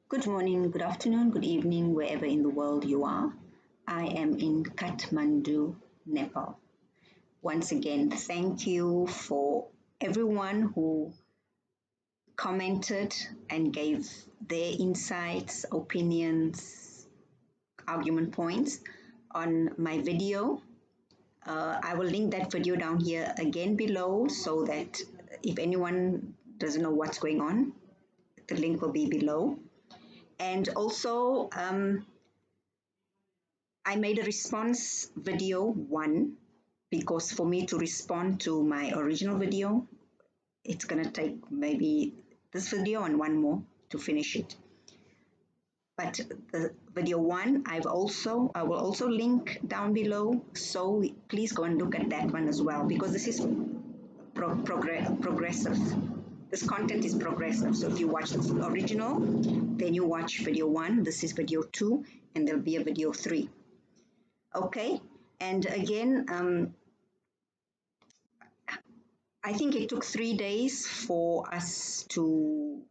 Good morning, good afternoon, good evening, wherever in the world you are. I am in Kathmandu, Nepal. Once again, thank you for everyone who commented and gave their insights, opinions, argument points on my video. I will link that video down here again below so that if anyone doesn't know what's going on, the link will be below. And also, I made a response video 1 because for me to respond to my original video, it's going to take maybe this video and one more to finish it. But the video 1, I will also link down below. So please go and look at that one as well because this is progressive. This content is progressive. So if you watch the original, then you watch video 1. This is video 2, and there'll be a video 3. Okay, and again, I think it took 3 days for us to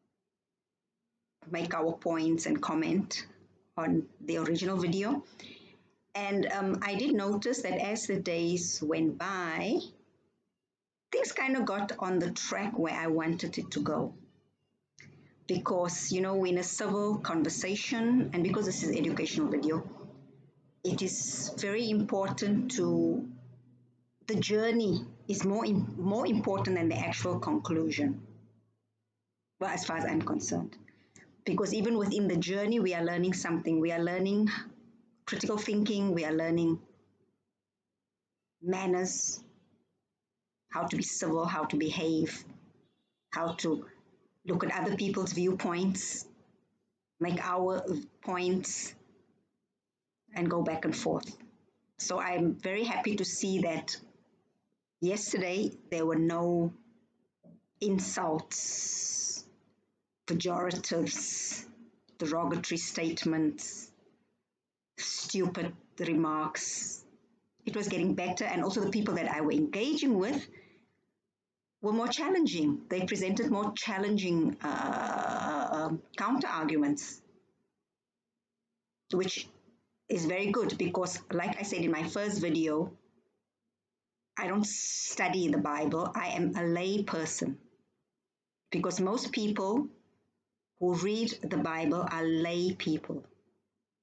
make our points and comment on the original video. And I did notice that as the days went by, things kind of got on the track where I wanted it to go. Because, you know, in a civil conversation, and because this is an educational video, it is very important to, the journey is more important than the actual conclusion. Well, as far as I'm concerned. Because even within the journey, we are learning something. We are learning critical thinking. We are learning manners, how to be civil, how to behave, how to look at other people's viewpoints, make our points, and go back and forth. So I'm very happy to see that yesterday there were no insults, pejoratives, derogatory statements, stupid remarks. It was getting better, and also the people that I were engaging with were more challenging. They presented more challenging counter arguments, which is very good because, like I said in my first video, I don't study the Bible. I am a lay person because most people who read the Bible are lay people.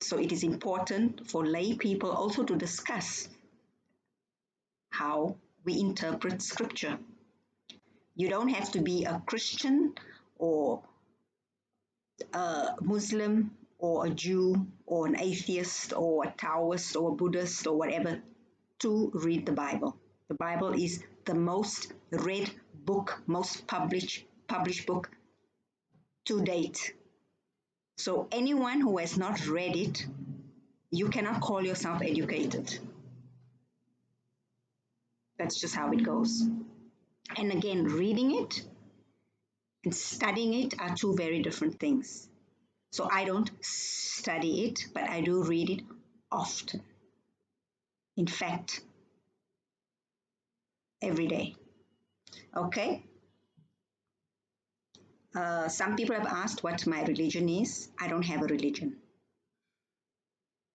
So it is important for lay people also to discuss how we interpret scripture. You don't have to be a Christian or a Muslim or a Jew or an atheist or a Taoist or a Buddhist or whatever to read the Bible. The Bible is the most read book, most published book to date. So anyone who has not read it, you cannot call yourself educated. That's just how it goes. And again, reading it and studying it are two very different things. So I don't study it, but I do read it often. In fact, every day. Okay? Some people have asked what my religion is. I don't have a religion.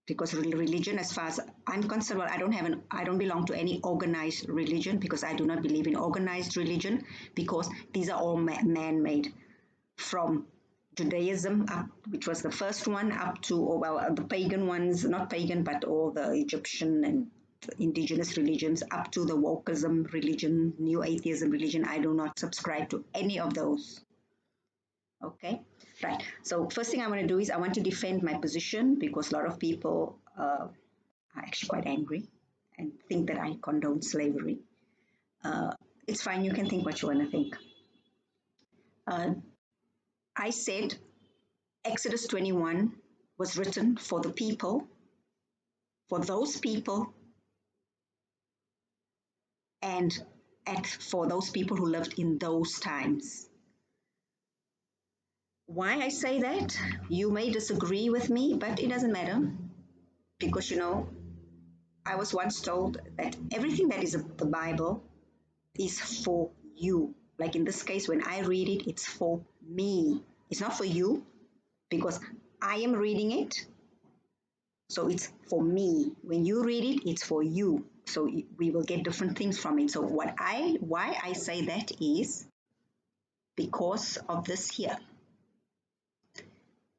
Because religion, as far as I'm concerned, well, I don't belong to any organized religion because I do not believe in organized religion because these are all man-made, from Judaism, which was the first one, up to, the pagan ones, not pagan, but all the Egyptian and indigenous religions, up to the wokeism religion, new atheism religion. I do not subscribe to any of those. Okay, right. So first thing I want to do is I want to defend my position because a lot of people are actually quite angry and think that I condone slavery. It's fine. You can think what you want to think. I said Exodus 21 was written for the people, for those people, and for those people who lived in those times. Why I say that? You may disagree with me, but it doesn't matter because, you know, I was once told that everything that is the Bible is for you. Like in this case, when I read it, it's for me. It's not for you. because I am reading it, so it's for me. When you read it, it's for you. So we will get different things from it. So why I say that is because of this here.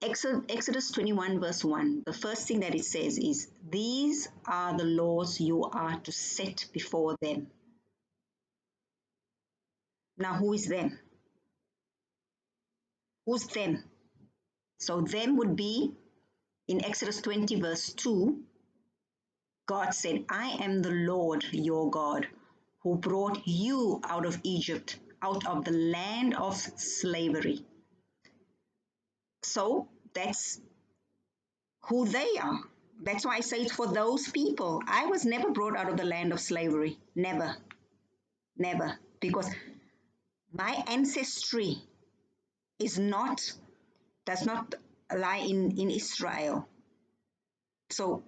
Exodus 21 verse 1, the first thing that it says is, these are the laws you are to set before them. Now, who is them? Who's them? So them would be in Exodus 20 verse 2, God said, I am the Lord your God who brought you out of Egypt, out of the land of slavery. So that's who they are. That's why I say it's for those people. I was never brought out of the land of slavery. Never. Never. Because my ancestry does not lie in Israel. So,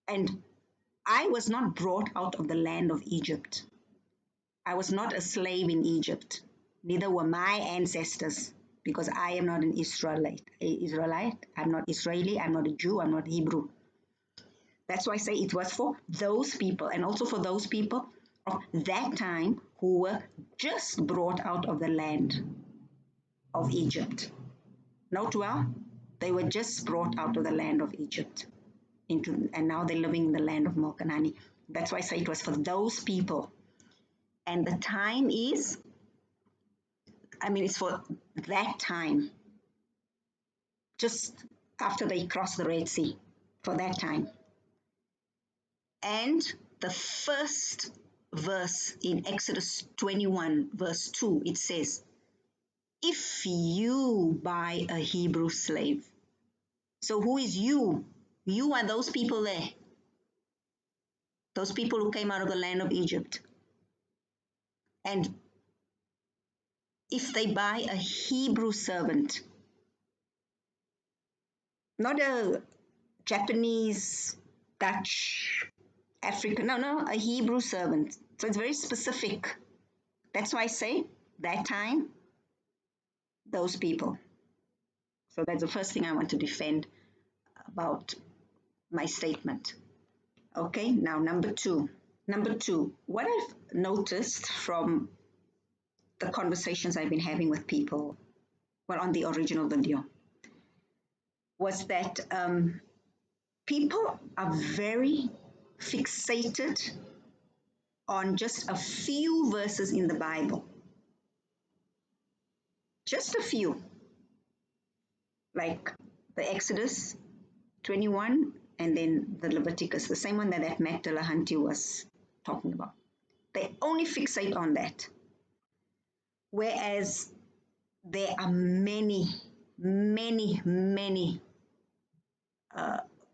and I was not brought out of the land of Egypt. I was not a slave in Egypt. Neither were my ancestors, because I am not an Israelite. I'm not Israeli. I'm not a Jew. I'm not Hebrew. That's why I say it was for those people, and also for those people of that time who were just brought out of the land of Egypt. Note well, they were just brought out of the land of Egypt and now they're living in the land of milk and honey. That's why I say it was for those people. And the time is, it's for that time, just after they crossed the Red Sea, for that time. And the first verse in Exodus 21, verse 2, it says, if you buy a Hebrew slave. So who is you? You are those people there. Those people who came out of the land of Egypt. And if they buy a Hebrew servant, not a Japanese, Dutch, African, no, a Hebrew servant. So it's very specific. That's why I say that time, those people. So that's the first thing I want to defend about my statement. Okay, now number two. Number two, what I've noticed from the conversations I've been having with people, well, on the original video, was that people are very fixated on just a few verses in the Bible. Just a few. Like the Exodus 21 and then the Leviticus, the same one that Matt Dillahunty was talking about. They only fixate on that. Whereas there are many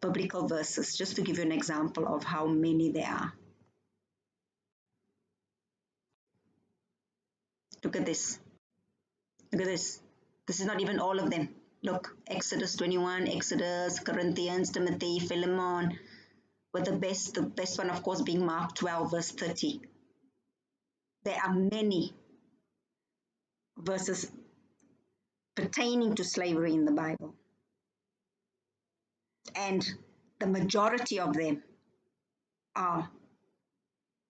biblical verses, just to give you an example of how many there are. Look at this. Look at this. This is not even all of them. Look, Exodus 21, Exodus, Corinthians, Timothy, Philemon, with the best one, of course, being Mark 12, verse 30. There are many verses pertaining to slavery in the Bible. And the majority of them are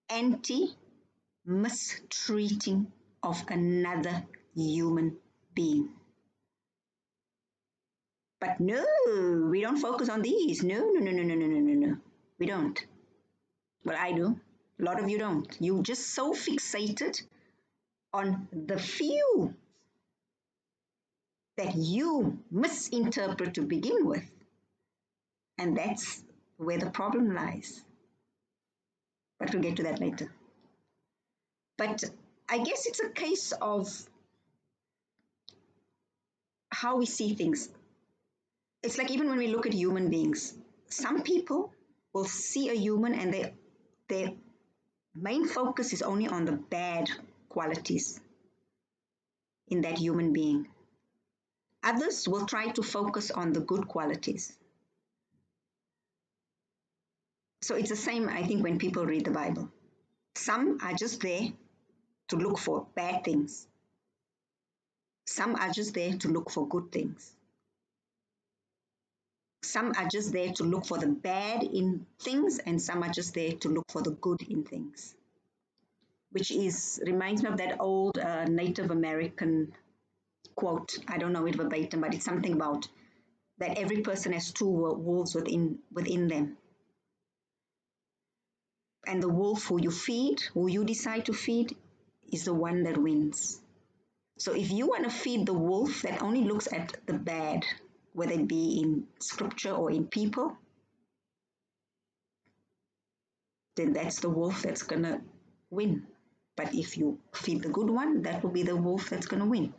anti-mistreating of another human being. But no, we don't focus on these. No. We don't. Well, I do. A lot of you don't. You're just so fixated on the few that you misinterpret to begin with. And that's where the problem lies. But we'll get to that later. But I guess it's a case of how we see things. It's like even when we look at human beings, some people will see a human and their main focus is only on the bad qualities in that human being. Others will try to focus on the good qualities. So it's the same, I think, when people read the Bible. Some are just there to look for bad things. Some are just there to look for good things. Some are just there to look for the bad in things, and some are just there to look for the good in things, which reminds me of that old Native American quote. I don't know it verbatim, but it's something about that every person has two wolves within them. And the wolf who you feed, who you decide to feed, is the one that wins. So if you want to feed the wolf that only looks at the bad, whether it be in scripture or in people, then that's the wolf that's going to win. But if you feed the good one, that will be the wolf that's going to win.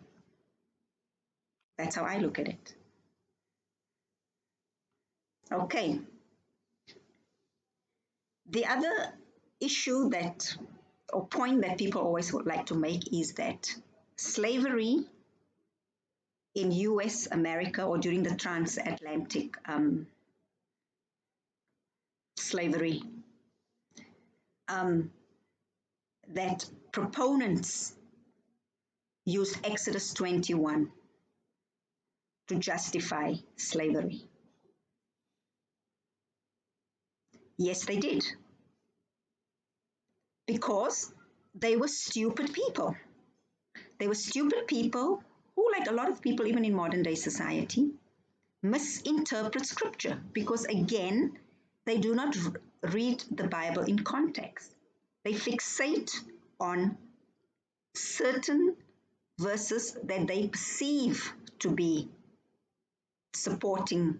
That's how I look at it. Okay. The other issue that, or point that people always would like to make is that slavery in US, America, or during the transatlantic slavery, that proponents use Exodus 21 to justify slavery. Yes, they did. Because they were stupid people. They were stupid people who, like a lot of people, even in modern day society, misinterpret scripture because, again, they do not read the Bible in context. They fixate on certain verses that they perceive to be supporting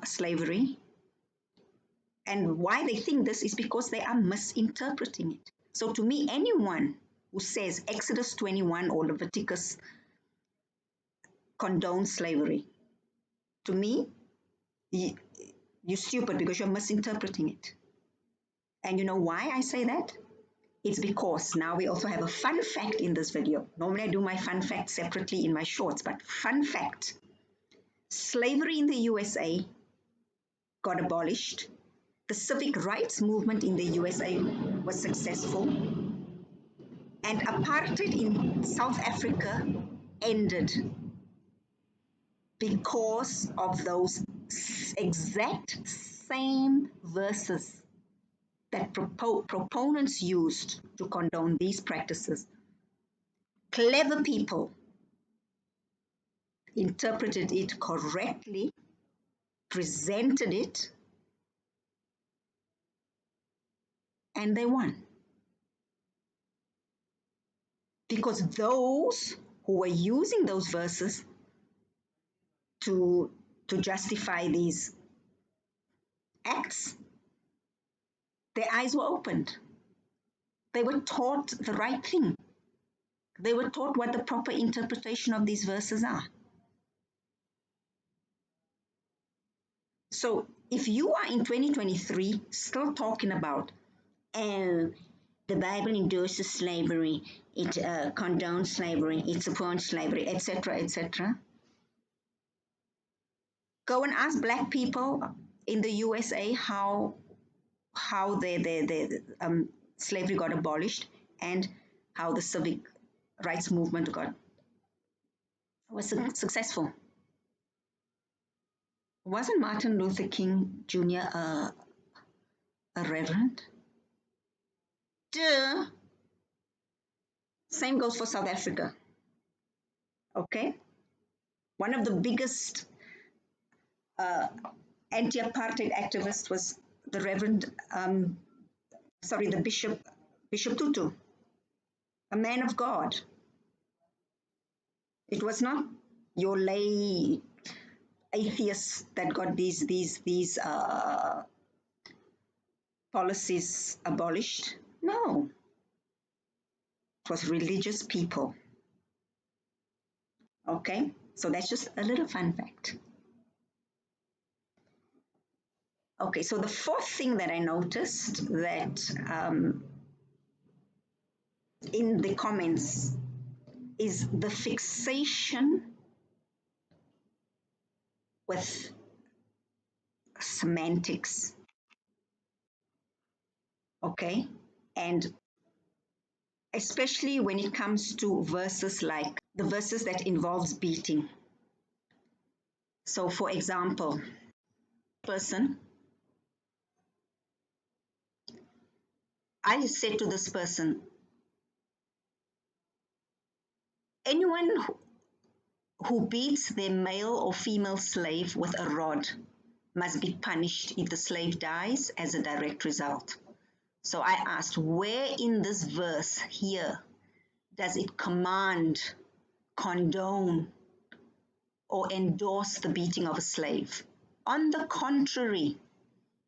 slavery. And why they think this is because they are misinterpreting it. So to me, anyone who says Exodus 21 or Leviticus condones slavery, to me, you're stupid because you're misinterpreting it. And you know why I say that? It's because now we also have a fun fact in this video. Normally I do my fun fact separately in my shorts, but fun fact. Slavery in the USA got abolished. The civic rights movement in the USA was successful. And apartheid in South Africa ended because of those exact same verses that proponents used to condone these practices. Clever people interpreted it correctly, presented it, and they won. Because those who were using those verses to justify these acts, their eyes were opened. They were taught the right thing. They were taught what the proper interpretation of these verses are. So if you are in 2023 still talking about, oh, the Bible endorses slavery, it condones slavery, it supports slavery, etc., etc., go and ask Black people in the USA how their slavery got abolished and how the civic rights movement was successful. Wasn't Martin Luther King Jr. a reverend? Duh. Same goes for South Africa. Okay? One of the biggest anti-apartheid activists was the Reverend, the Bishop Tutu, a man of God. It was not your lay atheists that got these policies abolished. No, it was religious people. Okay, so that's just a little fun fact. Okay, so the fourth thing that I noticed that in the comments is the fixation with semantics. Okay, and especially when it comes to verses like the verses that involves beating. So for example, person, I said to this person, anyone who beats their male or female slave with a rod must be punished if the slave dies as a direct result. So I asked, where in this verse here does it command, condone, or endorse the beating of a slave? On the contrary,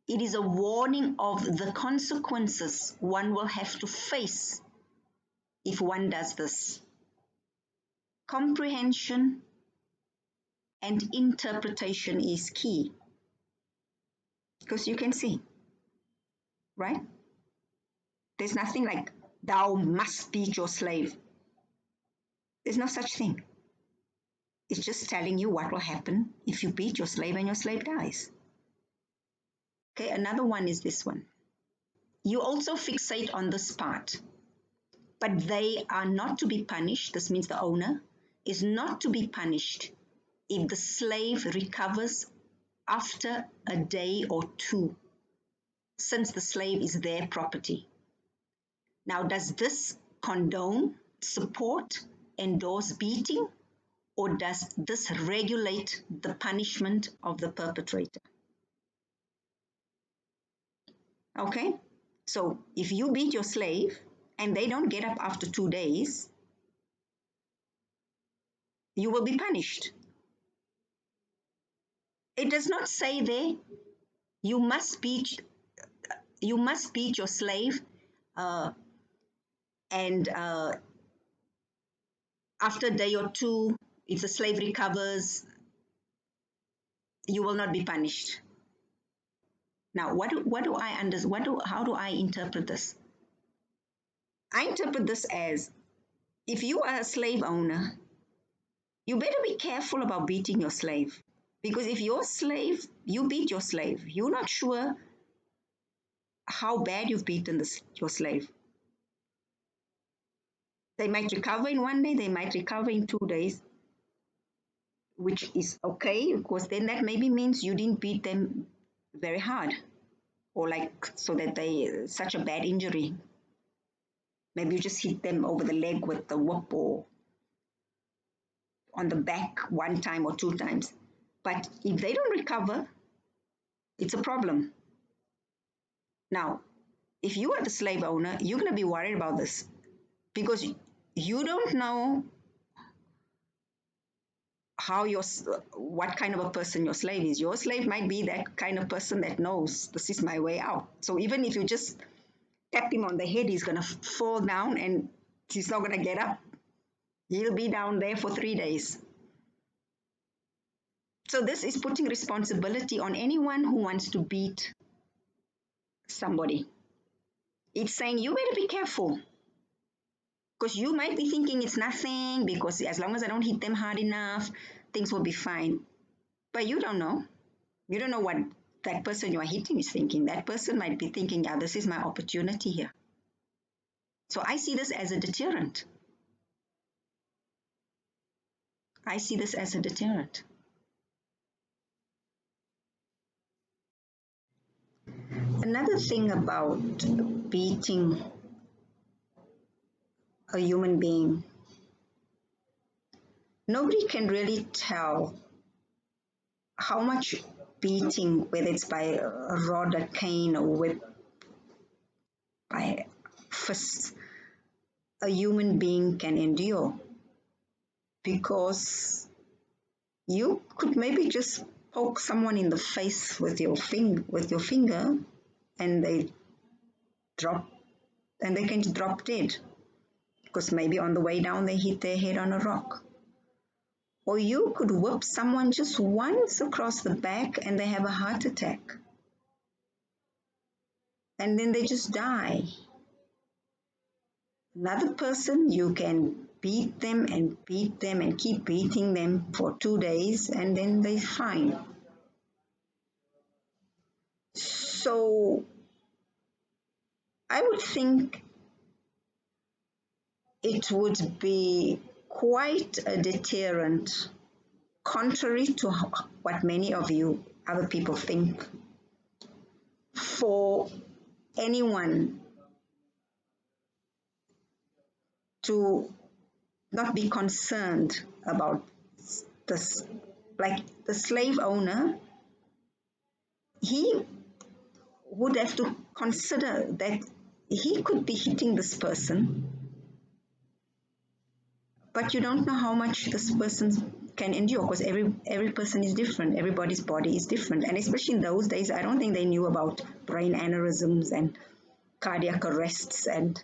it is a warning of the consequences one will have to face if one does this. Comprehension and interpretation is key, because you can see, right? There's nothing like, thou must beat your slave. There's no such thing. It's just telling you what will happen if you beat your slave and your slave dies. Okay, another one is this one. You also fixate on this part, but they are not to be punished. This means the owner is not to be punished if the slave recovers after a day or two, since the slave is their property. Now, does this condone, support, endorse beating, or does this regulate the punishment of the perpetrator? Okay, so if you beat your slave and they don't get up after 2 days, you will be punished. It does not say there you must beat your slave and after a day or two, if the slave recovers, you will not be punished. Now, how do I interpret this? I interpret this as, if you are a slave owner, you better be careful about beating your slave. Because if you beat your slave, you're not sure how bad you've beaten your slave. They might recover in 1 day, they might recover in 2 days, which is okay, because then that maybe means you didn't beat them very hard, or like so that they such a bad injury. Maybe you just hit them over the leg with the whoop or on the back 1 time or 2 times. But if they don't recover, it's a problem. Now, if you are the slave owner, you're going to be worried about this, because you don't know what kind of a person your slave is. Your slave might be that kind of person that knows this is my way out. So even if you just tap him on the head, he's going to fall down and he's not going to get up. He'll be down there for 3 days. So this is putting responsibility on anyone who wants to beat somebody. It's saying you better be careful, because you might be thinking it's nothing, because as long as I don't hit them hard enough, things will be fine. But you don't know. You don't know what that person you are hitting is thinking. That person might be thinking, yeah, this is my opportunity here. So I see this as a deterrent. I see this as a deterrent. Another thing about beating a human being, nobody can really tell how much beating, whether it's by a rod, a cane, or whip, by fists, a human being can endure. Because you could maybe just poke someone in the face with your finger, and they can drop dead, because maybe on the way down they hit their head on a rock. Or you could whip someone just once across the back and they have a heart attack, and then they just die. Another person, you can beat them and keep beating them for 2 days, and then they're fine. So I would think it would be quite a deterrent, contrary to what many of you other people think. For anyone to not be concerned about this, like the slave owner, he would have to consider that he could be hitting this person, but you don't know how much this person can endure, because every person is different, everybody's body is different, and especially in those days, I don't think they knew about brain aneurysms and cardiac arrests and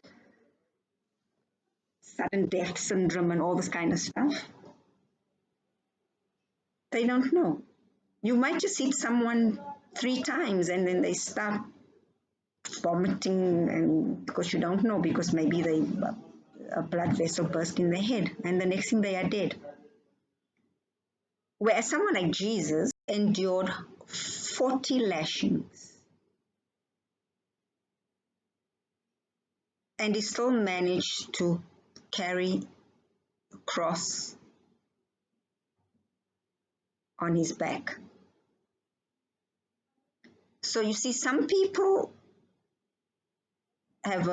sudden death syndrome and all this kind of stuff. They don't know. You might just hit someone 3 times and then they start vomiting, and because you don't know, because maybe a blood vessel burst in their head, and the next thing they are dead. Whereas someone like Jesus endured 40 lashings and he still managed to carry a cross on his back. So you see, some people have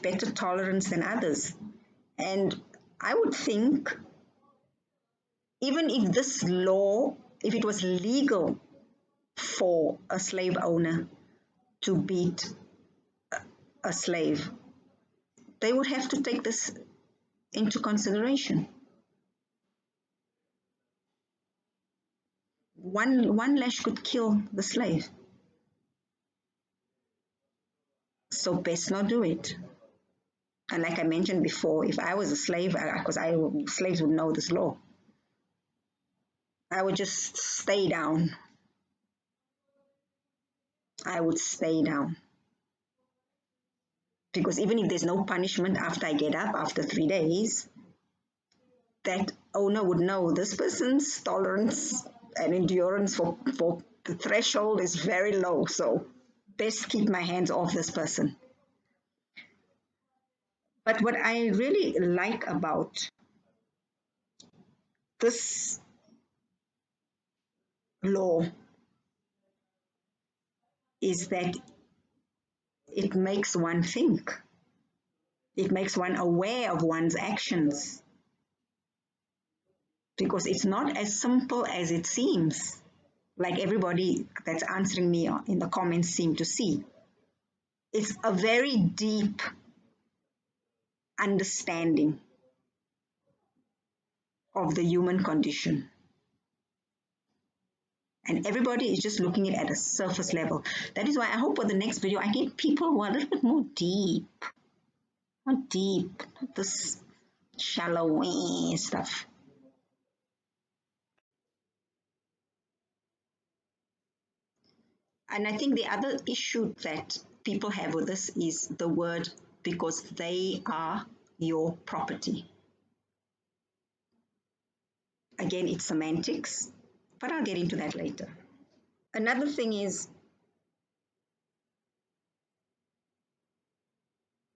better tolerance than others. And I would think, even if this law, if it was legal for a slave owner to beat a slave, they would have to take this into consideration. One lash could kill the slave. So best not do it. And like I mentioned before, if I was a slave, because slaves would know this law, I would just stay down. I would stay down. Because even if there's no punishment after I get up after 3 days, that owner would know this person's tolerance and endurance for the threshold is very low. So best keep my hands off this person. But what I really like about this law is that it makes one think. It makes one aware of one's actions, because it's not as simple as it seems, like everybody that's answering me in the comments seem to see. It's a very deep understanding of the human condition. And everybody is just looking at it at a surface level. That is why I hope for the next video I get people who are a little bit more deep. Not deep, not this shallow stuff. And I think the other issue that people have with this is the word, because they are your property. Again, it's semantics, but I'll get into that later. Another thing is,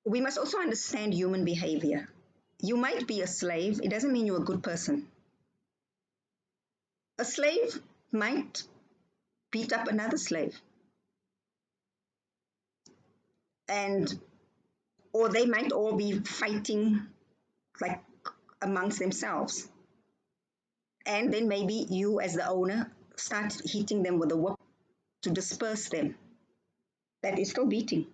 we must also understand human behavior. You might be a slave, it doesn't mean you're a good person. A slave might beat up another slave. Or they might all be fighting like amongst themselves. And then maybe you as the owner start hitting them with a whip to disperse them. That is still beating.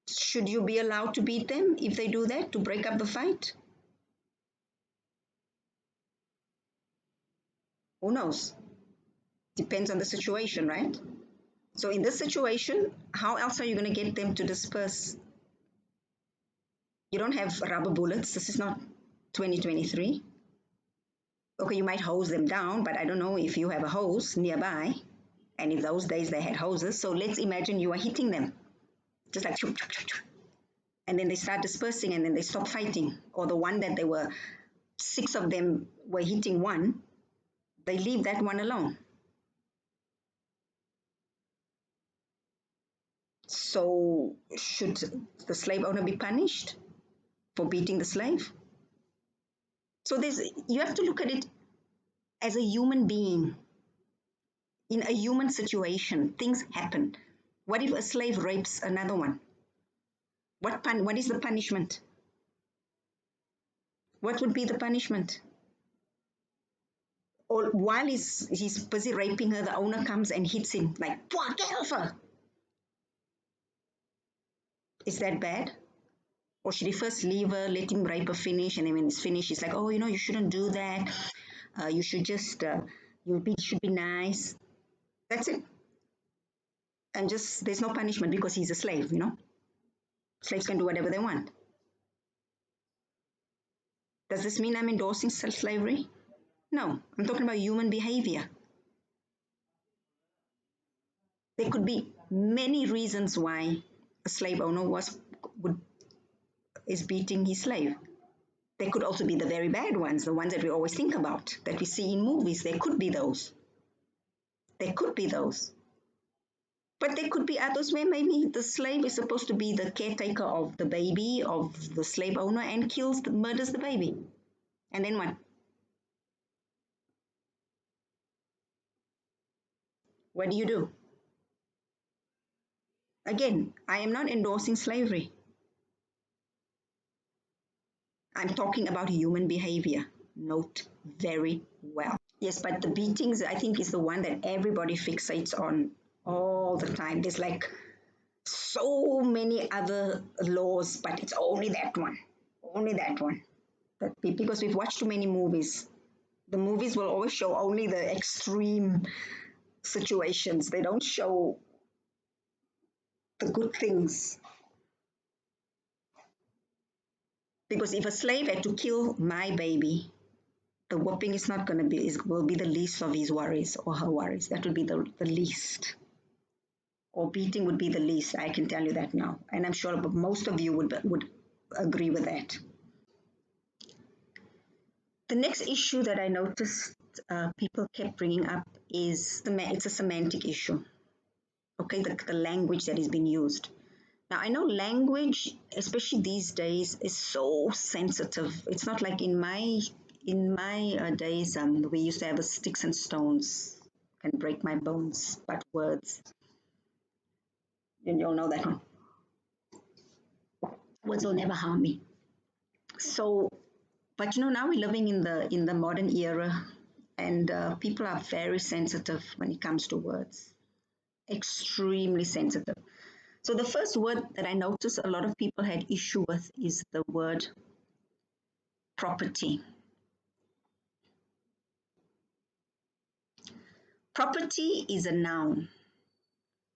Should you be allowed to beat them if they do that, to break up the fight? Who knows? Depends on the situation, right? So in this situation, how else are you going to get them to disperse? You don't have rubber bullets. This is not 2023. Okay, you might hose them down, but I don't know if you have a hose nearby. And in those days they had hoses. So let's imagine you are hitting them. Just like choop, choop, choop, choop. And then they start dispersing and then they stop fighting. Or the one that 6 of them were hitting one, they leave that one alone. So should the slave owner be punished for beating the slave? So you have to look at it as a human being. In a human situation, things happen. What if a slave rapes another one? What is the punishment? What would be the punishment? Or while he's busy raping her, the owner comes and hits him like, get off her. Is that bad? Or should he first leave her, let him rape her, finish, and then when it's finished, he's like, oh, you shouldn't do that. You should just, should be nice. That's it. And just, there's no punishment because he's a slave, Slaves can do whatever they want. Does this mean I'm endorsing slavery? No, I'm talking about human behavior. There could be many reasons why a slave owner is beating his slave. There could also be the very bad ones, the ones that we always think about, that we see in movies. There could be those. There could be those. But there could be others where maybe the slave is supposed to be the caretaker of the baby, of the slave owner, and murders the baby. And then what? What do you do? Again, I am not endorsing slavery. I'm talking about human behavior. Note very well. Yes, but the beatings, I think, is the one that everybody fixates on all the time. There's like so many other laws, but it's only that one. Only that one. Because we've watched too many movies. The movies will always show only the extreme situations. They don't show the good things. Because if a slave had to kill my baby, the whooping is not going to will be the least of his worries or her worries. That would be the least. Or beating would be the least. I can tell you that now. And I'm sure most of you would agree with that. The next issue that I noticed people kept bringing up is it's a semantic issue. Okay, the language that is being used. Now, I know language, especially these days, is so sensitive. It's not like in my days, we used to have a sticks and stones can break my bones, but words. And you'll know that one. Words will never harm me. So, but now we're living in the modern era, and people are very sensitive when it comes to words. Extremely sensitive. So the first word that I noticed a lot of people had issue with is the word property. Property is a noun,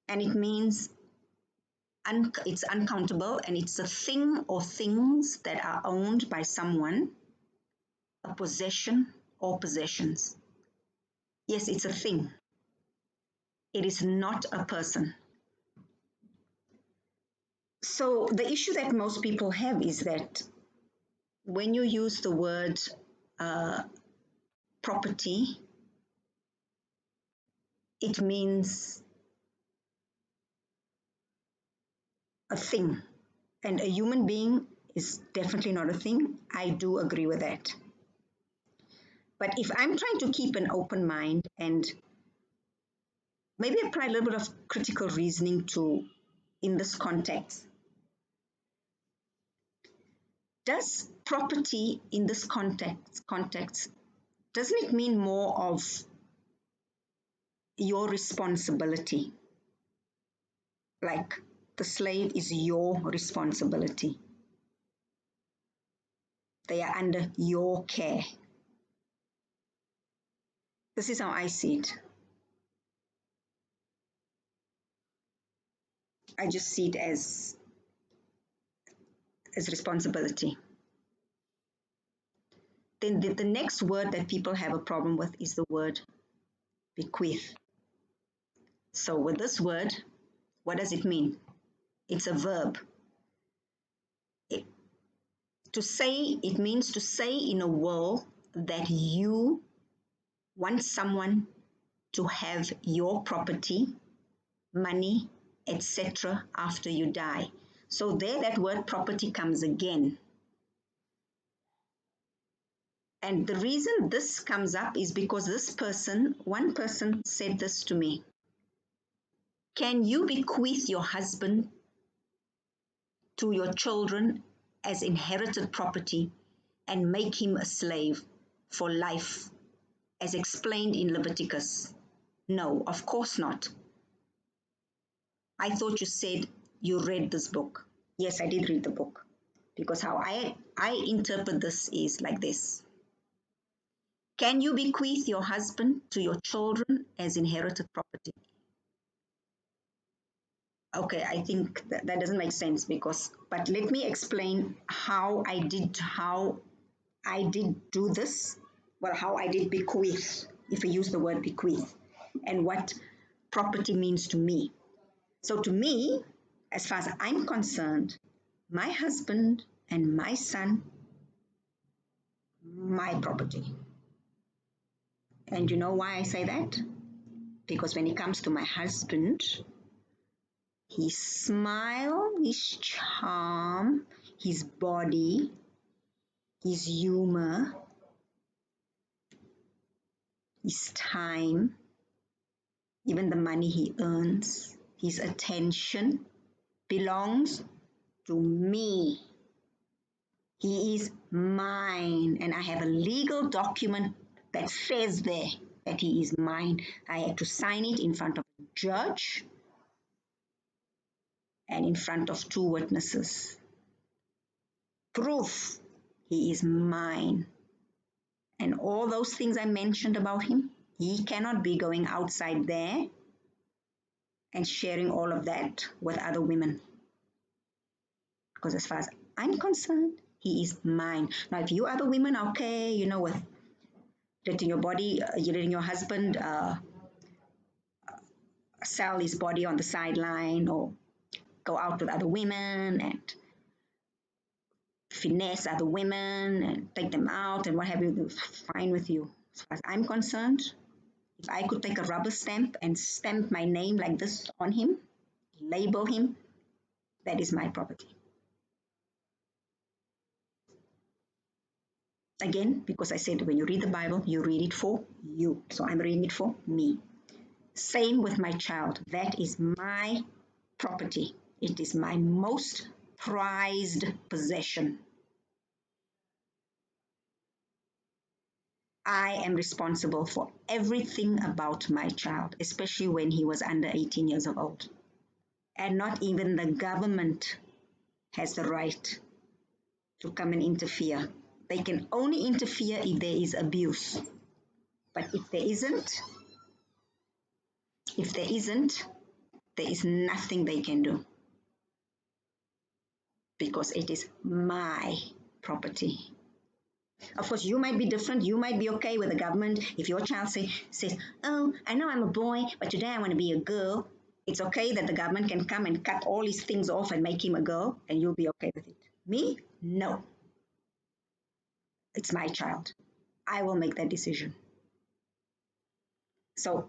and it means it's uncountable, and it's a thing or things that are owned by someone, a possession or possessions. Yes, it's a thing. It is not a person. So the issue that most people have is that when you use the word property, it means a thing. And a human being is definitely not a thing. I do agree with that. But if I'm trying to keep an open mind and maybe apply a little bit of critical reasoning in this context, does property in this context, doesn't it mean more of your responsibility? Like the slave is your responsibility. They are under your care. This is how I see it. I just see it as responsibility. Then the next word that people have a problem with is the word bequeath. So with this word, what does it mean? It's a verb. It means to say in a will that you want someone to have your property, money, etc. after you die. So there that word property comes again. And the reason this comes up is because one person said this to me. Can you bequeath your husband to your children as inherited property and make him a slave for life, as explained in Leviticus? No, of course not. I thought you said you read this book. Yes, I did read the book, because how I interpret this is like this. Can you bequeath your husband to your children as inherited property? Okay, I think that doesn't make sense, but let me explain how I did do this. Well, how I did bequeath, if I use the word bequeath, and what property means to me. So to me, as far as I'm concerned, my husband and my son, my property. And you know why I say that? Because when it comes to my husband, his smile, his charm, his body, his humor, his time, even the money he earns, his attention belongs to me. He is mine, and I have a legal document that says there that he is mine. I had to sign it in front of a judge and in front of 2 witnesses. Proof he is mine. And all those things I mentioned about him, he cannot be going outside there and sharing all of that with other women. Because as far as I'm concerned, he is mine. Now, if you other women are okay, with letting your husband sell his body on the sideline or go out with other women and finesse other women and take them out and what have you, fine with you. As far as I'm concerned, if I could take a rubber stamp and stamp my name like this on him, label him, that is my property. Again, because I said when you read the Bible, you read it for you. So I'm reading it for me. Same with my child. That is my property. It is my most prized possession. I am responsible for everything about my child, especially when he was under 18 years old. And not even the government has the right to come and interfere. They can only interfere if there is abuse. But if there isn't, there is nothing they can do, because it is my property. Of course, you might be different. You might be okay with the government. If your child says, oh, I know I'm a boy, but today I want to be a girl, it's okay that the government can come and cut all his things off and make him a girl, and you'll be okay with it. Me? No. It's my child. I will make that decision. So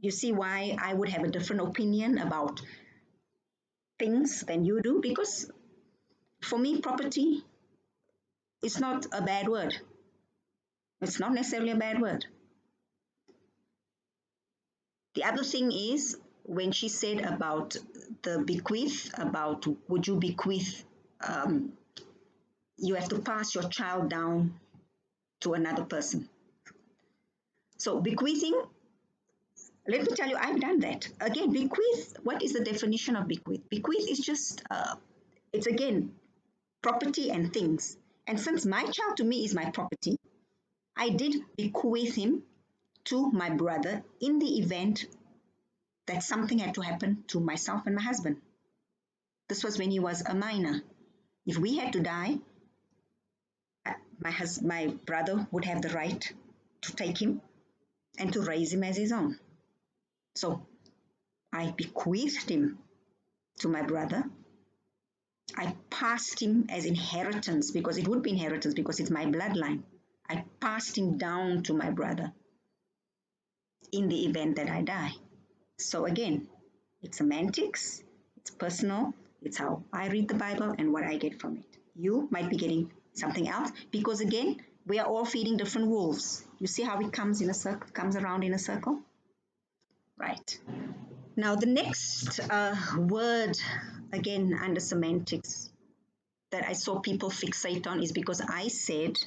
you see why I would have a different opinion about things than you do, because for me, property is not a bad word. It's not necessarily a bad word. The other thing is, when she said about the bequeath, about would you bequeath, you have to pass your child down to another person. So bequeathing, let me tell you, I've done that. Again, bequeath, what is the definition of bequeath? Bequeath is just, it's again, property and things. And since my child to me is my property, I did bequeath him to my brother in the event that something had to happen to myself and my husband. This was when he was a minor. If we had to die, my brother would have the right to take him and to raise him as his own. So I bequeathed him to my brother. I passed him as inheritance, because it would be inheritance because it's my bloodline. I passed him down to my brother in the event that I die. So again, it's semantics, it's personal, it's how I read the Bible and what I get from it. You might be getting something else, because again, We are all feeding different wolves. You see how it comes in a circle, comes around in a circle? Right. Now the next word, again under semantics, that I saw people fixate on is because I said,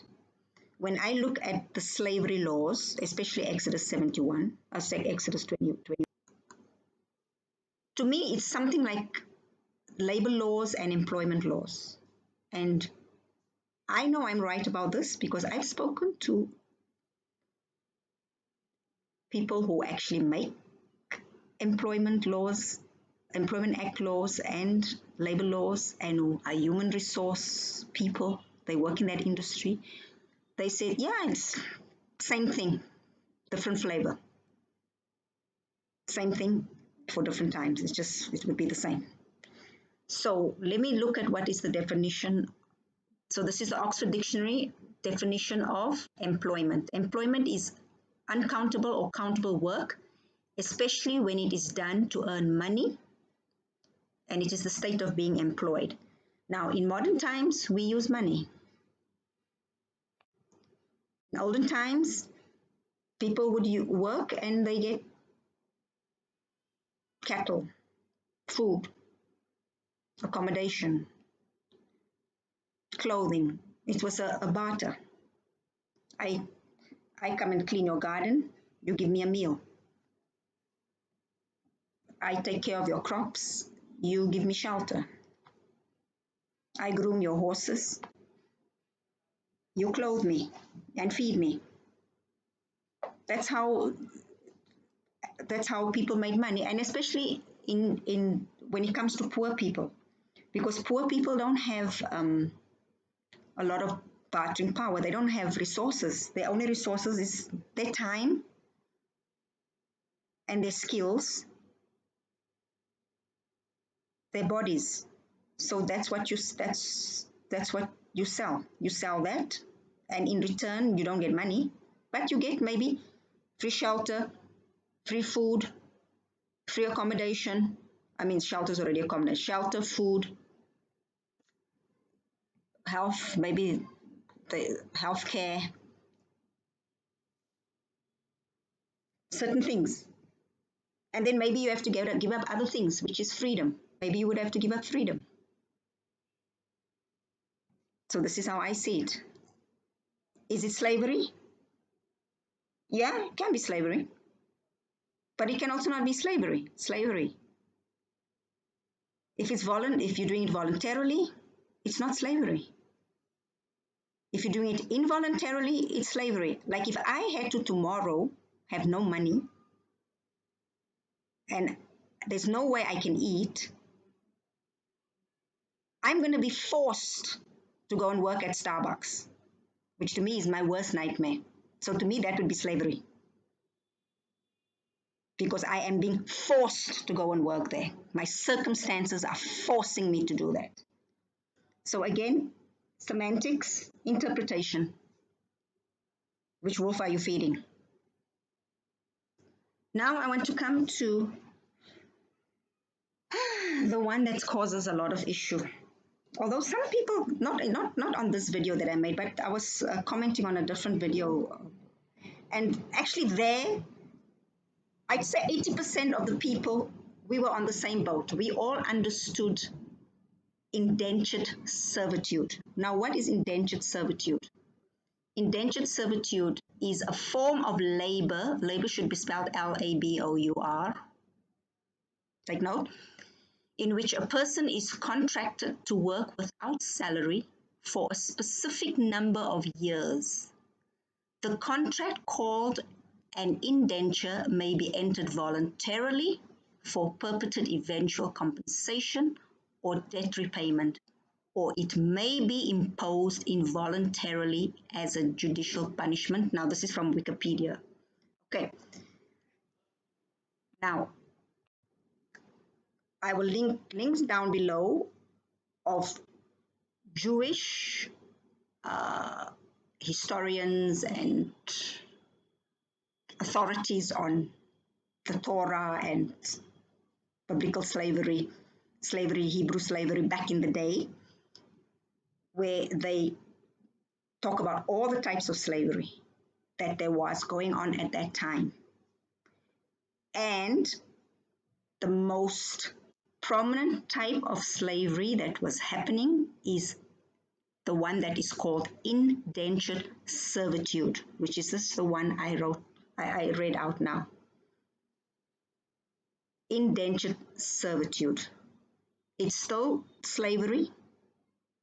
when I look at the slavery laws, especially Exodus 71, I say Exodus 20, to me it's something like labor laws and employment laws. And I know I'm right about this because I've spoken to people who actually make employment laws, Employment Act laws and labor laws, and who are human resource people. They work in that industry. They said, yeah, it's same thing, different flavor. Same thing for different times. It would be the same. So let me look at what is the definition. So this is the Oxford Dictionary definition of employment. Employment is uncountable or countable work, especially when it is done to earn money, and it is the state of being employed. Now, in modern times, we use money. In olden times, people would work and they get cattle, food, accommodation, clothing. It was a barter. I come and clean your garden, you give me a meal. I take care of your crops, you give me shelter. I groom your horses, you clothe me and feed me. That's how people made money, and especially in when it comes to poor people, because poor people don't have a lot of bartering power. They don't have resources. Their only resources is their time and their skills, their bodies. So that's what you sell. You sell that, and in return you don't get money, but you get maybe free shelter, free food, free accommodation. I mean, shelter is already accommodation. Shelter, food, health, maybe the health care, certain things. And then maybe you have to give up other things, which is freedom. Maybe you would have to give up freedom. So this is how I see it. Is it slavery? Yeah, it can be slavery. But it can also not be slavery. If you're doing it voluntarily, it's not slavery. If you're doing it involuntarily, it's slavery. Like if I had to tomorrow have no money and there's no way I can eat, I'm going to be forced to go and work at Starbucks, which to me is my worst nightmare. So to me, that would be slavery, because I am being forced to go and work there. My circumstances are forcing me to do that. So again, semantics, interpretation. Which wolf are you feeding? Now I want to come to the one that causes a lot of issue. Although some people, not on this video that I made, but I was commenting on a different video, and actually there, I'd say 80% of the people, we were on the same boat. We all understood indentured servitude. Now, what is indentured servitude? Indentured servitude is a form of labor. Labor should be spelled L-A-B-O-U-R. Take note. In which a person is contracted to work without salary for a specific number of years. The contract, called an indenture, may be entered voluntarily for purported eventual compensation or debt repayment, or it may be imposed involuntarily as a judicial punishment. Now, this is from Wikipedia. Okay. Now, I will link links down below of Jewish historians and authorities on the Torah and biblical slavery, Hebrew slavery back in the day, where they talk about all the types of slavery that there was going on at that time. And the most prominent type of slavery that was happening is the one that is called indentured servitude, which is this the one I read out now. Indentured servitude. It's still slavery.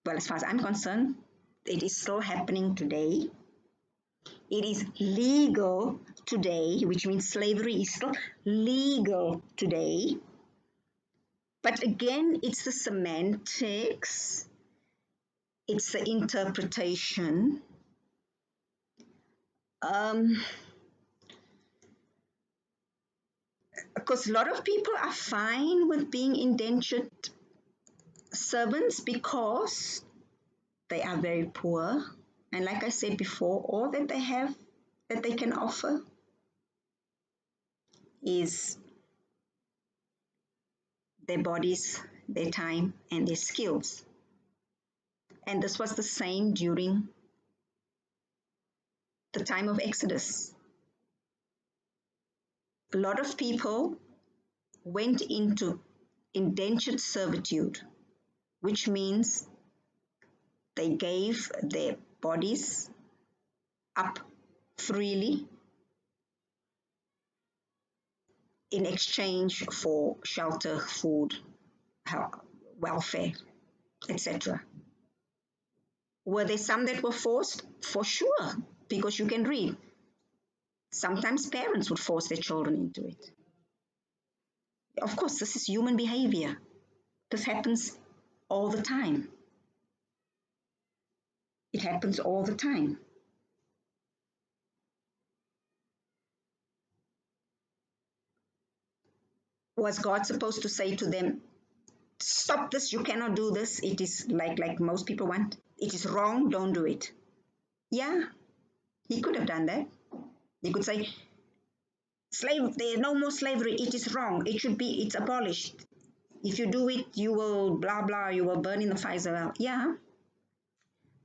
Well, as far as I'm concerned, it is still happening today. It is legal today, which means slavery is still legal today. But again, it's the semantics, it's the interpretation. Because a lot of people are fine with being indentured servants because they are very poor. And like I said before, all that they have that they can offer is their bodies, their time, and their skills. And this was the same during the time of Exodus. A lot of people went into indentured servitude, which means they gave their bodies up freely in exchange for shelter, food, welfare, etc. Were there some that were forced? For sure, because you can read. Sometimes parents would force their children into it. Of course, this is human behavior. This happens all the time. It happens all the time. Was God supposed to say to them, stop this, you cannot do this? It is like most people want. It is wrong, don't do it. Yeah, he could have done that. He could say, there's no more slavery, it is wrong, it's abolished. If you do it, you will blah blah, you will burn in the fires of hell. Yeah.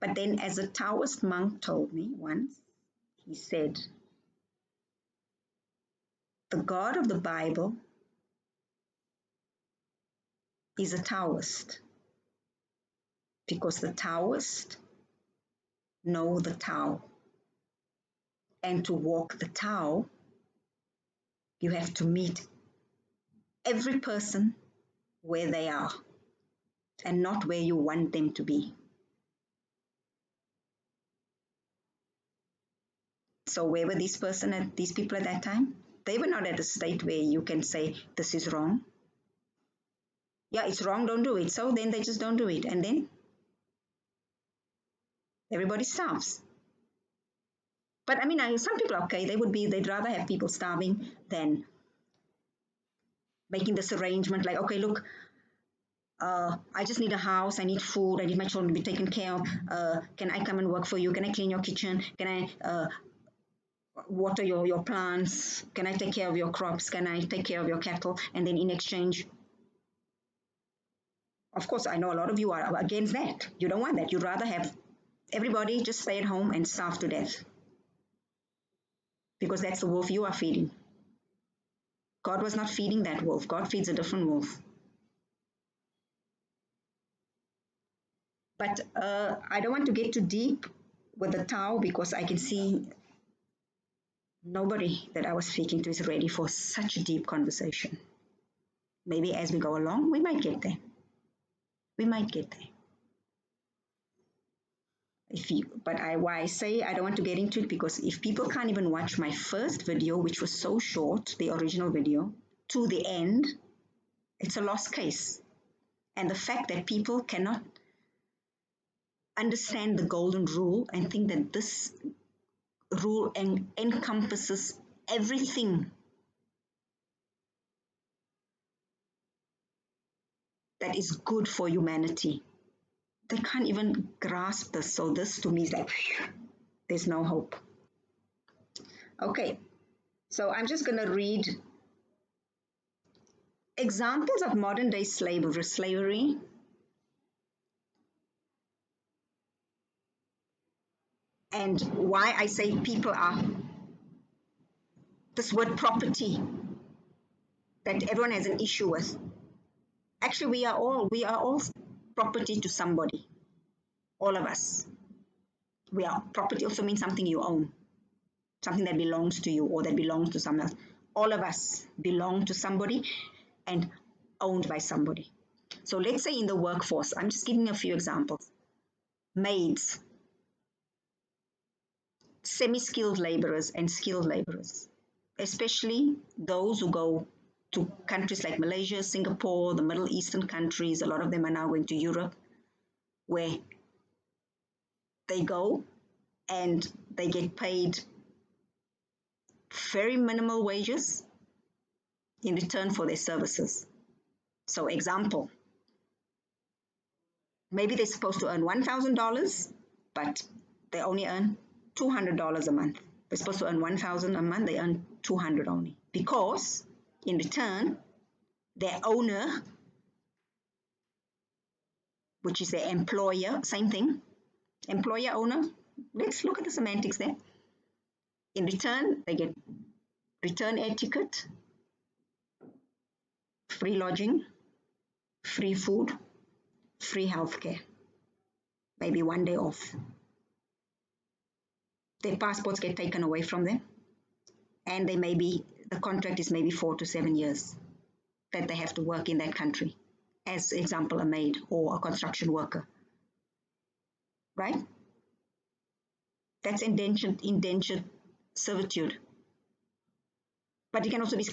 But then, as a Taoist monk told me once, he said, the God of the Bible is a Taoist because the Taoists know the Tao. And to walk the Tao, you have to meet every person where they are and not where you want them to be. So where were these people at that time? They were not at a state where you can say, this is wrong. Yeah, it's wrong, don't do it. So then they just don't do it. And then everybody starves. But I mean, some people are okay. They'd rather have people starving than making this arrangement like, okay, look, I just need a house, I need food, I need my children to be taken care of. Can I come and work for you? Can I clean your kitchen? Can I water your plants? Can I take care of your crops? Can I take care of your cattle? And then in exchange, of course, I know a lot of you are against that. You don't want that. You'd rather have everybody just stay at home and starve to death because that's the wolf you are feeding. God was not feeding that wolf. God feeds a different wolf. But I don't want to get too deep with the Tao because I can see nobody that I was speaking to is ready for such a deep conversation. Maybe as we go along, we might get there. We might get there. Why I say I don't want to get into it because if people can't even watch my first video, which was so short, the original video, to the end, it's a lost case. And the fact that people cannot understand the golden rule and think that this rule encompasses everything that is good for humanity. They can't even grasp this. So this to me is like, there's no hope. Okay, so I'm just going to read examples of modern day slavery. And why I say people are, this word property that everyone has an issue with. Actually, we are all property to somebody, all of us. We are property also means something you own, something that belongs to you or that belongs to someone else. All of us belong to somebody and owned by somebody. So let's say in the workforce, I'm just giving a few examples. Maids, semi-skilled laborers and skilled laborers, especially those who go to countries like Malaysia, Singapore, the Middle Eastern countries. A lot of them are now going to Europe, where they go and they get paid very minimal wages in return for their services. So example, maybe they're supposed to earn $1,000, but they only earn $200 a month. They're supposed to earn $1,000 a month, they earn $200 only. Because in return, their owner, which is their employer, same thing, employer, owner, let's look at the semantics there. In return, they get return air ticket, free lodging, free food, free healthcare, maybe one day off. Their passports get taken away from them, and the contract is maybe 4 to 7 years that they have to work in that country. As example, a maid or a construction worker, right? That's indentured servitude. But it can also be,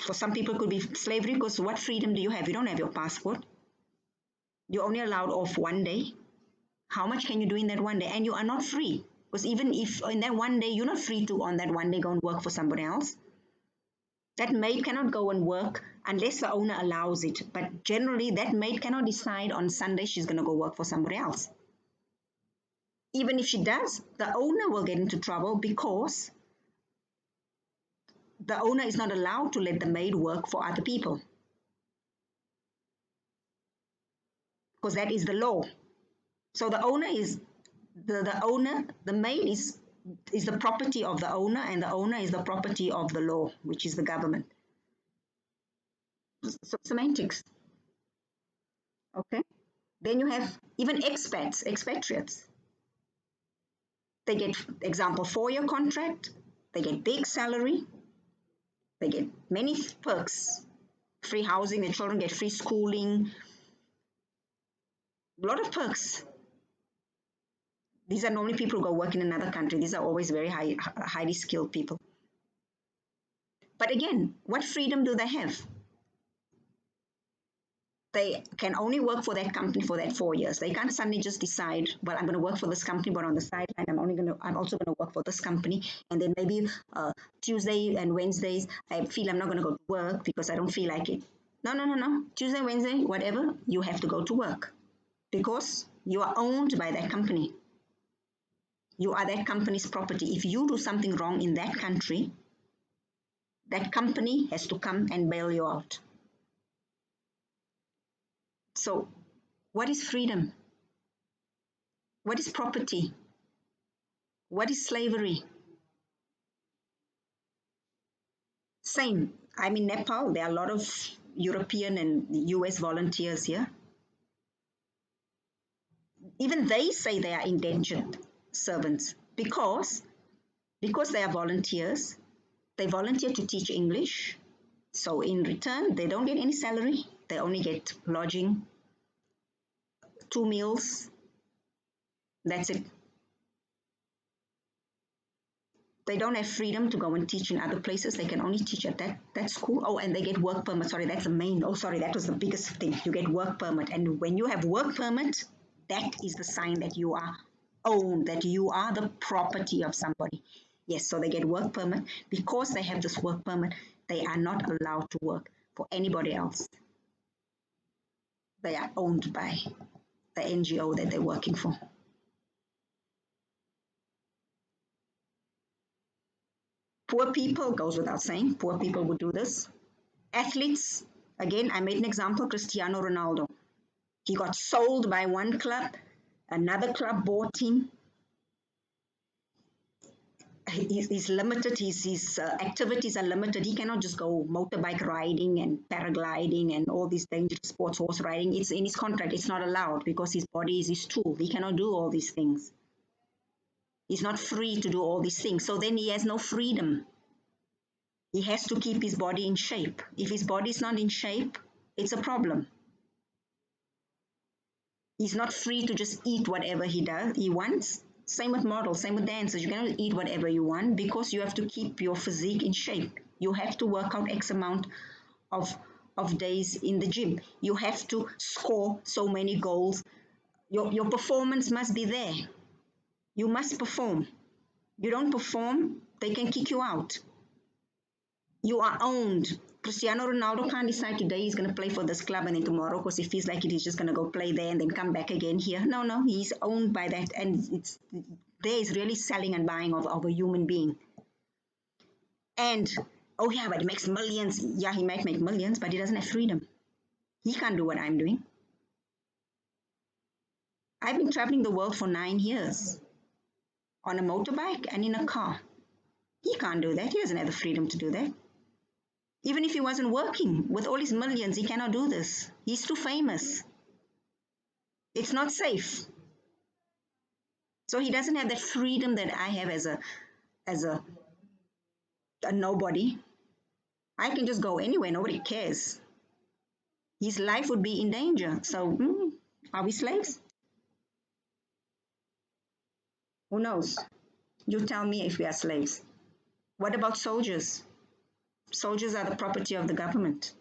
for some people, it could be slavery, because what freedom do you have? You don't have your passport. You're only allowed off one day. How much can you do in that one day? And you are not free, because even if in that one day, you're not free to on that one day go and work for somebody else. That maid cannot go and work unless the owner allows it. But generally, that maid cannot decide on Sunday she's going to go work for somebody else. Even if she does, the owner will get into trouble, because the owner is not allowed to let the maid work for other people, because that is the law. So the owner is the owner, the maid is the property of the owner, and the owner is the property of the law, which is the government. So semantics. Okay. Then you have even expatriates. They get, example, 4-year contract, they get big salary, they get many perks, free housing, the children get free schooling, a lot of perks. These are normally people who go work in another country. These are always very highly skilled people. But again, what freedom do they have? They can only work for that company for that 4 years. They can't suddenly just decide, well, I'm going to work for this company, but on the sideline, I'm also going to work for this company. And then maybe Tuesday and Wednesdays, I feel I'm not going to go to work because I don't feel like it. No. Tuesday, Wednesday, whatever, you have to go to work, because you are owned by that company. You are that company's property. If you do something wrong in that country, that company has to come and bail you out. So, what is freedom? What is property? What is slavery? Same. I'm in Nepal. There are a lot of European and US volunteers here. Even they say they are indentured servants, because they are volunteers. They volunteer to teach English. So in return, they don't get any salary. They only get lodging, 2 meals. That's it. They don't have freedom to go and teach in other places. They can only teach at that school. Oh, and they get work permit. Sorry, that's the main. Oh, sorry, that was the biggest thing. You get work permit. And when you have work permit, that is the sign that you are owned, that you are the property of somebody. Yes, so they get work permit. Because they have this work permit, they are not allowed to work for anybody else. They are owned by the NGO that they're working for. Poor people, goes without saying, poor people would do this. Athletes, again, I made an example, Cristiano Ronaldo. He got sold by one club, another club bought him, he's limited, his activities are limited. He cannot just go motorbike riding and paragliding and all these dangerous sports, horse riding. It's in his contract, it's not allowed because his body is his tool. He cannot do all these things. He's not free to do all these things. So then he has no freedom. He has to keep his body in shape. If his body is not in shape, it's a problem. He's not free to just eat whatever he wants. Same with models, same with dancers. You cannot eat whatever you want because you have to keep your physique in shape. You have to work out X amount of, of days in the gym. You have to score so many goals. Your performance must be there. You must perform. You don't perform, they can kick you out. You are owned. Cristiano Ronaldo can't decide today he's going to play for this club and then tomorrow, because he feels like it, he's just going to go play there and then come back again here. No, he's owned by that, and it's there is really selling and buying of a human being. And oh yeah, but he makes millions. Yeah, he might make millions, but he doesn't have freedom. He can't do what I'm doing. I've been traveling the world for 9 years on a motorbike and in a car. He can't do that. He doesn't have the freedom to do that. Even if he wasn't working with all his millions, he cannot do this. He's too famous. It's not safe. So he doesn't have that freedom that I have as a nobody. I can just go anywhere, nobody cares. His life would be in danger. So are we slaves? Who knows? You tell me if we are slaves. What about soldiers? Soldiers are the property of the government.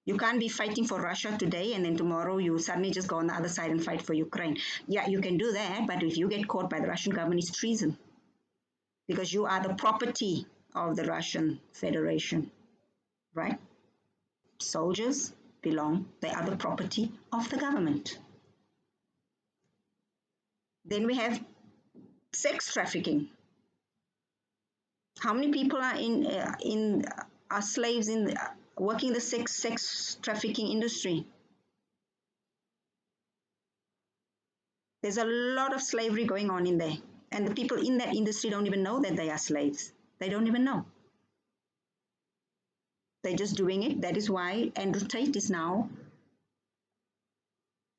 You can't be fighting for Russia today and then tomorrow you suddenly just go on the other side and fight for Ukraine. Yeah, you can do that, but if you get caught by the Russian government, it's treason. Because you are the property of the Russian Federation, right? Soldiers they are the property of the government. Then we have sex trafficking. How many people are are slaves in working the sex trafficking industry? There's a lot of slavery going on in there. And the people in that industry don't even know that they are slaves. They don't even know. They're just doing it. That is why Andrew Tate is now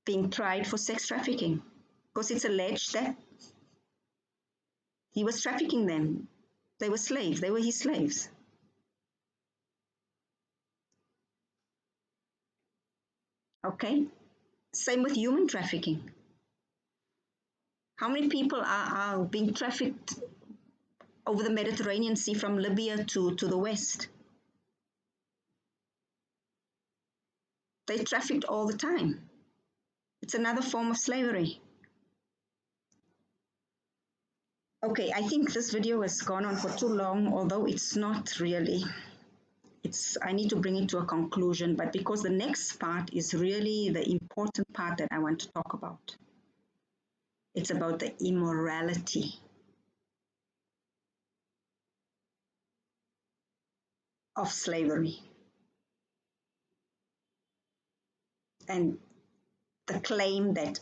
being tried for sex trafficking. Because it's alleged that he was trafficking them. They were slaves. They were his slaves. Okay? Same with human trafficking. How many people are being trafficked over the Mediterranean Sea from Libya to the west? They trafficked all the time. It's another form of slavery. Okay, I think this video has gone on for too long, although it's not really. I need to bring it to a conclusion, but because the next part is really the important part that I want to talk about. It's about the immorality of slavery and the claim that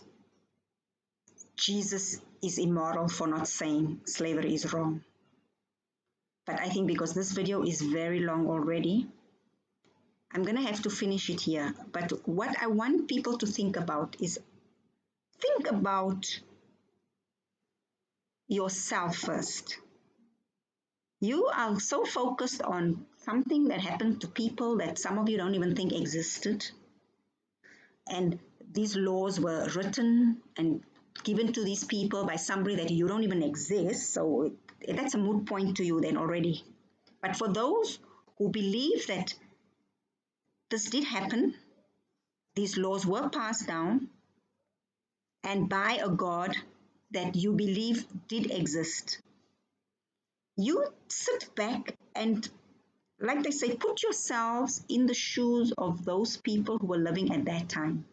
Jesus is immoral for not saying slavery is wrong. But I think because this video is very long already, I'm going to have to finish it here. But what I want people to think about is think about yourself first. You are so focused on something that happened to people that some of you don't even think existed. And these laws were written and given to these people by somebody that you don't even exist. So that's a moot point to you then already. But for those who believe that this did happen, these laws were passed down, and by a God that you believe did exist, you sit back and, like they say, put yourselves in the shoes of those people who were living at that time.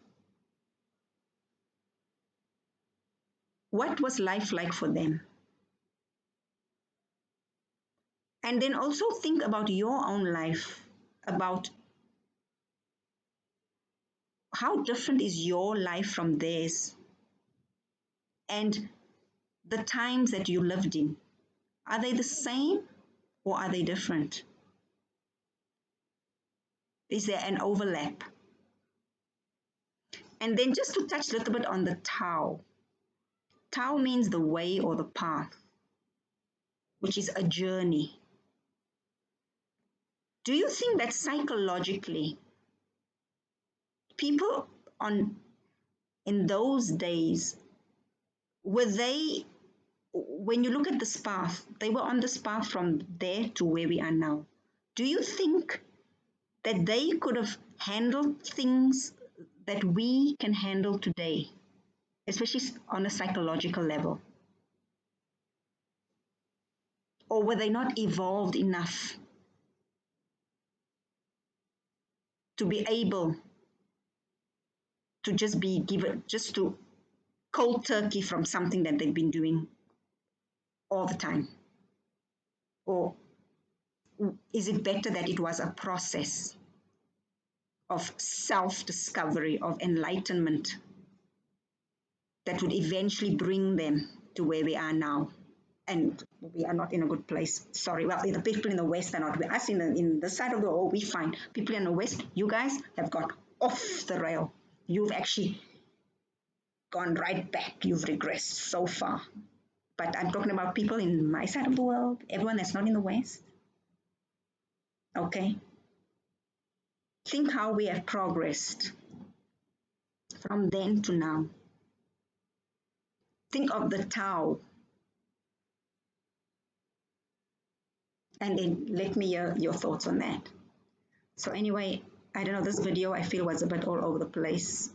What was life like for them? And then also think about your own life, about how different is your life from theirs, and the times that you lived in. Are they the same or are they different? Is there an overlap? And then just to touch a little bit on the Tao. Tao means the way or the path, which is a journey. Do you think that psychologically, people in those days, were they, when you look at this path, they were on this path from there to where we are now. Do you think that they could have handled things that we can handle today, especially on a psychological level? Or were they not evolved enough to be able to just be given, just to cold turkey from something that they've been doing all the time? Or is it better that it was a process of self-discovery, of enlightenment that would eventually bring them to where we are now? And we are not in a good place. Sorry. Well, the people in the West are not. Us in the side of the world, we find people in the West, you guys have got off the rail. You've actually gone right back. You've regressed so far. But I'm talking about people in my side of the world, everyone that's not in the West. Okay? Think how we have progressed from then to now. Think of the Tao. And then let me hear your thoughts on that. So anyway, I don't know, this video I feel was a bit all over the place.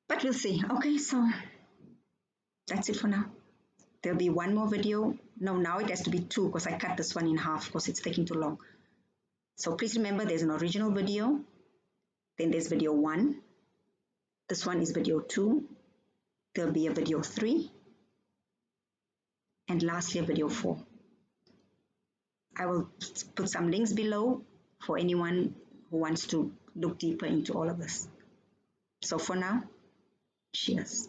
But we'll see. Okay, so that's it for now. There'll be one more video. No, now it has to be two because I cut this one in half because it's taking too long. So please remember there's an original video. Then there's video 1. This one is video 2. There'll be a video 3. And lastly, a video 4. I will put some links below for anyone who wants to look deeper into all of this. So for now, cheers.